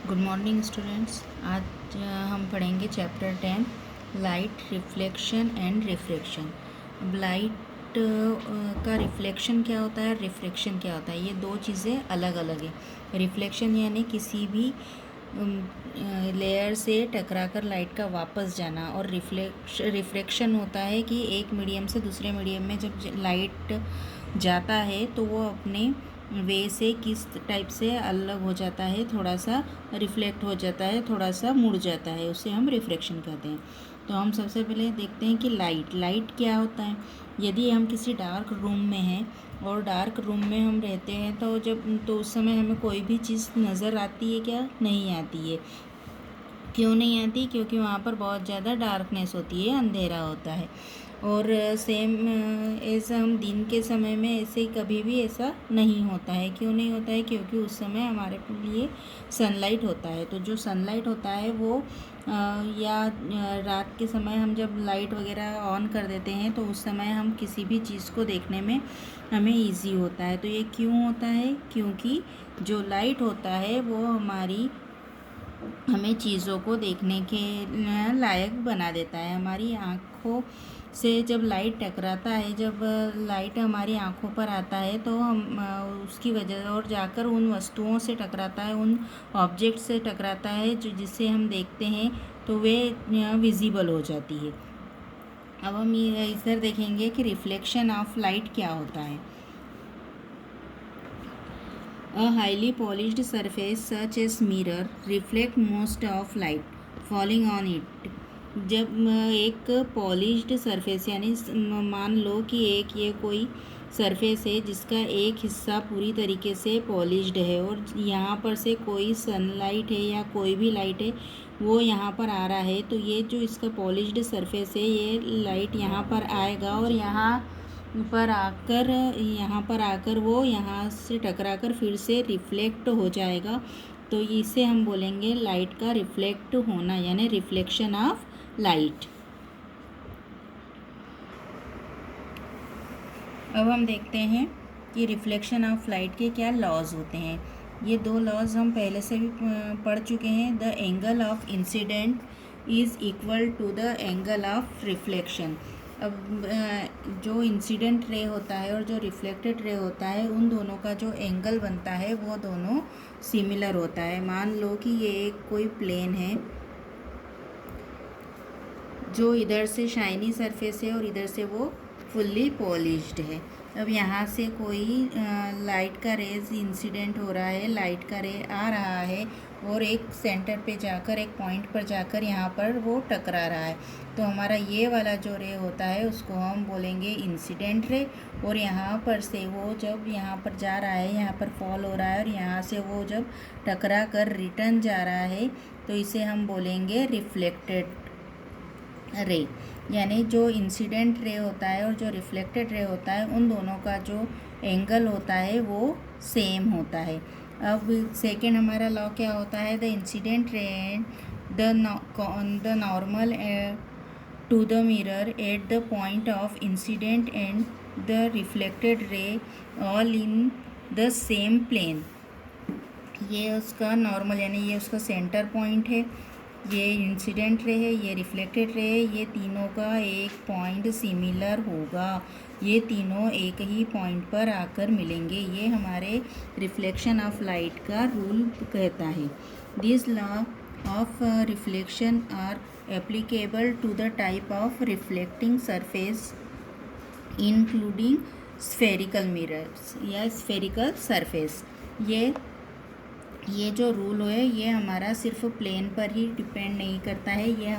Good morning students. आज हम पढ़ेंगे chapter 10 light reflection and refraction. अब लाइट का रिफ्लेक्शन क्या होता है, रिफ्रैक्शन क्या होता है, ये दो चीज़ें अलग अलग है। रिफ्लेक्शन यानी किसी भी लेयर से टकराकर लाइट का वापस जाना, और रिफ्रैक्शन होता है कि एक मीडियम से दूसरे मीडियम में जब लाइट जाता है तो वो अपने वे से किस टाइप से अलग हो जाता है, थोड़ा सा रिफ्लेक्ट हो जाता है, थोड़ा सा मुड़ जाता है, उसे हम रिफ्रैक्शन कहते हैं। तो हम सबसे पहले देखते हैं कि लाइट क्या होता है। यदि हम किसी डार्क रूम में हैं और डार्क रूम में हम रहते हैं तो उस समय हमें कोई भी चीज़ नज़र आती है क्या? नहीं आती है। क्यों नहीं आती? क्योंकि वहाँ पर बहुत ज़्यादा डार्कनेस होती है, अंधेरा होता है। और सेम ऐसा हम दिन के समय में ऐसे कभी भी ऐसा नहीं होता है। क्यों नहीं होता है? क्योंकि उस समय हमारे लिए सनलाइट होता है। तो जो सनलाइट होता है वो या रात के समय हम जब लाइट वगैरह ऑन कर देते हैं तो उस समय हम किसी भी चीज़ को देखने में हमें इजी होता है। तो ये क्यों होता है? क्योंकि जो लाइट होता है वो हमें चीज़ों को देखने के लायक बना देता है। हमारी आँखों से जब लाइट टकराता है, जब लाइट हमारी आँखों पर आता है तो हम उसकी वजह और जाकर उन वस्तुओं से टकराता है, उन ऑब्जेक्ट से टकराता है जो जिसे हम देखते हैं, तो वे विजिबल हो जाती है। अब हम ये इधर देखेंगे कि रिफ्लेक्शन ऑफ लाइट क्या होता है। A highly polished surface such as mirror reflect most of light falling on it। जब एक पॉलिश्ड सरफेस यानी मान लो कि ये कोई सरफेस है जिसका एक हिस्सा पूरी तरीके से पॉलिश्ड है और यहाँ पर से कोई सनलाइट है या कोई भी लाइट है वो यहाँ पर आ रहा है, तो ये जो इसका पॉलिश्ड सरफेस है ये लाइट यहाँ पर आएगा और यहाँ पर आकर वो यहाँ से टकराकर फिर से रिफ्लेक्ट हो जाएगा। तो इसे हम बोलेंगे लाइट का रिफ्लेक्ट होना, यानी रिफ्लेक्शन ऑफ लाइट। अब हम देखते हैं कि रिफ्लेक्शन ऑफ लाइट के क्या लॉज होते हैं। ये दो लॉज हम पहले से भी पढ़ चुके हैं। The angle of incident is equal to the angle of reflection. अब जो इंसिडेंट रे होता है और जो रिफ्लेक्टेड रे होता है, उन दोनों का जो एंगल बनता है वो दोनों सिमिलर होता है। मान लो कि ये एक कोई प्लेन है जो इधर से शाइनी सरफेस है और इधर से वो फुल्ली पॉलिश्ड है। अब यहाँ से कोई लाइट का रेज इंसिडेंट हो रहा है, लाइट का रे आ रहा है और एक सेंटर पे जाकर, एक पॉइंट पर जाकर यहाँ पर वो टकरा रहा है। तो हमारा ये वाला जो रे होता है उसको हम बोलेंगे इंसिडेंट रे। और यहाँ पर से वो जब यहाँ पर जा रहा है, यहाँ पर फॉल हो रहा है और यहाँ से वो जब टकरा कर रिटर्न जा रहा है तो इसे हम बोलेंगे रिफ्लेक्टेड रे। यानी जो इंसिडेंट रे होता है और जो रिफ्लेक्टेड रे होता है उन दोनों का जो एंगल होता है वो सेम होता है। अब सेकेंड हमारा लॉ क्या होता है? The incident ray the normal to the mirror at the point of incident and the reflected ray all in the same plane. ये उसका नॉर्मल यानी ये उसका सेंटर पॉइंट है, ये इंसिडेंट रे है, ये रिफ्लेक्टेड रे है, ये तीनों का एक पॉइंट सिमिलर होगा। ये तीनों एक ही पॉइंट पर आकर मिलेंगे। ये हमारे रिफ्लेक्शन ऑफ लाइट का रूल कहता है। This law of reflection are applicable to the type of reflecting surface including spherical mirrors या स्फेरिकल सरफेस। ये जो रूल है ये हमारा सिर्फ प्लेन पर ही डिपेंड नहीं करता है। ये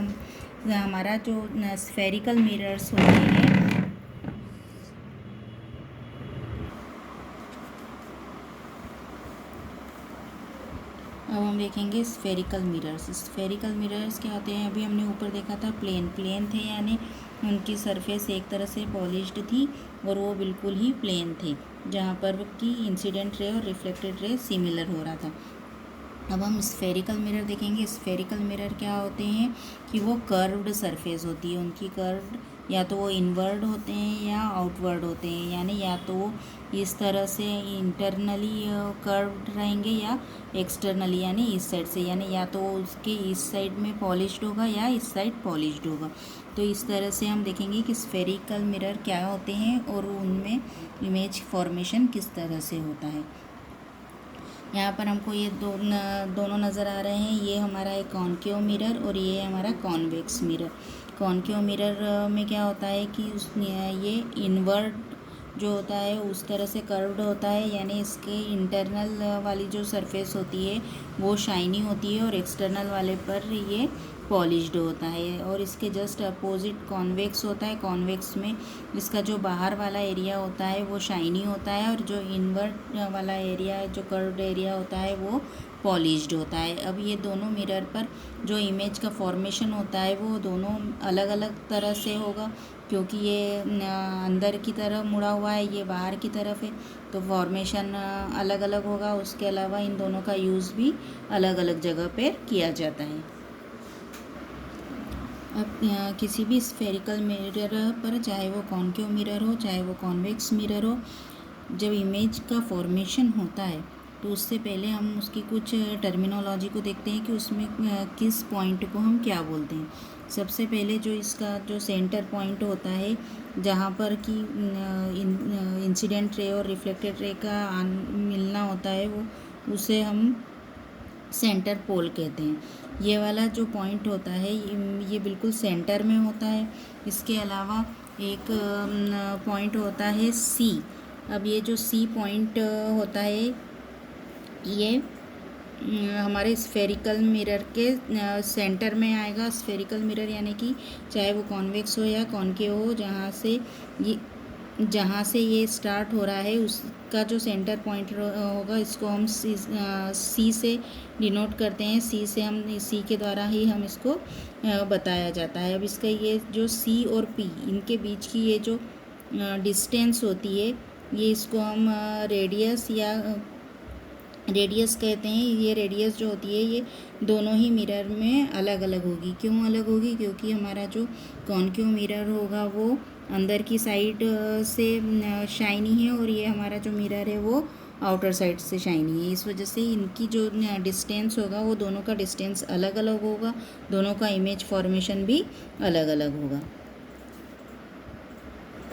हमारा जो स्फेरिकल मिरर्स होते हैं, अब हम देखेंगे स्फेरिकल मिरर्स। स्फेरिकल मिरर्स क्या होते हैं? अभी हमने ऊपर देखा था प्लेन थे, यानी उनकी सरफेस एक तरह से पॉलिश्ड थी और वो बिल्कुल ही प्लेन थे, जहाँ पर कि इंसिडेंट रे और रिफ्लेक्टेड रे सिमिलर हो रहा था। अब हम स्फेरिकल मिरर देखेंगे। स्फेरिकल मिरर क्या होते हैं कि वो कर्व्ड सरफेस होती है, उनकी कर्व्ड या तो वो इनवर्ड होते हैं या आउटवर्ड होते हैं, यानी या तो वो इस तरह से इंटरनली कर्व्ड रहेंगे या एक्सटर्नली यानी इस साइड से, यानी या तो उसके इस साइड में पॉलिश्ड होगा या इस साइड पॉलिश्ड होगा। तो इस तरह से हम देखेंगे कि स्फेरिकल मिरर क्या होते हैं और उनमें इमेज फॉर्मेशन किस तरह से होता है। यहाँ पर हमको ये दोनों नज़र आ रहे हैं। ये हमारा है कॉनकेव मिरर और ये हमारा कॉन्वेक्स मिरर। कॉनकेव मिरर में क्या होता है कि ये इनवर्ड जो होता है उस तरह से कर्व्ड होता है, यानी इसके इंटरनल वाली जो सरफेस होती है वो शाइनी होती है और एक्सटर्नल वाले पर ये पॉलिश्ड होता है। और इसके जस्ट अपोजिट कॉन्वेक्स होता है। कॉन्वेक्स में इसका जो बाहर वाला एरिया होता है वो शाइनी होता है और जो इनवर्ट वाला एरिया है, जो कर्व्ड एरिया होता है, वो पॉलिश्ड होता है। अब ये दोनों मिरर पर जो इमेज का फॉर्मेशन होता है वो दोनों अलग अलग तरह से होगा, क्योंकि ये अंदर की तरफ मुड़ा हुआ है, ये बाहर की तरफ है, तो फॉर्मेशन अलग अलग होगा। उसके अलावा इन दोनों का यूज़ भी अलग अलग जगह पे किया जाता है। अब किसी भी स्फेरिकल मिरर पर, चाहे वो कॉनकेव मिरर हो चाहे वो कॉन्वेक्स मिरर हो, जब इमेज का फॉर्मेशन होता है तो उससे पहले हम उसकी कुछ टर्मिनोलॉजी को देखते हैं कि उसमें किस पॉइंट को हम क्या बोलते हैं। सबसे पहले जो इसका जो सेंटर पॉइंट होता है, जहाँ पर कि इंसिडेंट रे और रिफ्लेक्टेड रे का मिलना होता है, वो उसे हम सेंटर पोल कहते हैं। ये वाला जो पॉइंट होता है ये बिल्कुल सेंटर में होता है। इसके अलावा एक पॉइंट होता है सी। अब ये जो सी पॉइंट होता है ये हमारे स्फेरिकल मिरर के सेंटर में आएगा। स्फेरिकल मिरर यानी कि चाहे वो कॉन्वेक्स हो या कॉनकेव हो, जहाँ से ये स्टार्ट हो रहा है उसका जो सेंटर पॉइंट होगा, इसको हम सी से डिनोट करते हैं। सी के द्वारा ही हम इसको बताया जाता है। अब इसका ये जो सी और पी, इनके बीच की ये जो डिस्टेंस होती है, ये इसको हम रेडियस कहते हैं। ये रेडियस जो होती है ये दोनों ही मिरर में अलग अलग होगी। क्यों अलग होगी? क्योंकि हमारा जो कॉनकेव मिरर होगा वो अंदर की साइड से शाइनी है और ये हमारा जो मिरर है वो आउटर साइड से शाइनी है। इस वजह से इनकी जो डिस्टेंस होगा वो दोनों का डिस्टेंस अलग अलग होगा, दोनों का इमेज फॉर्मेशन भी अलग अलग होगा।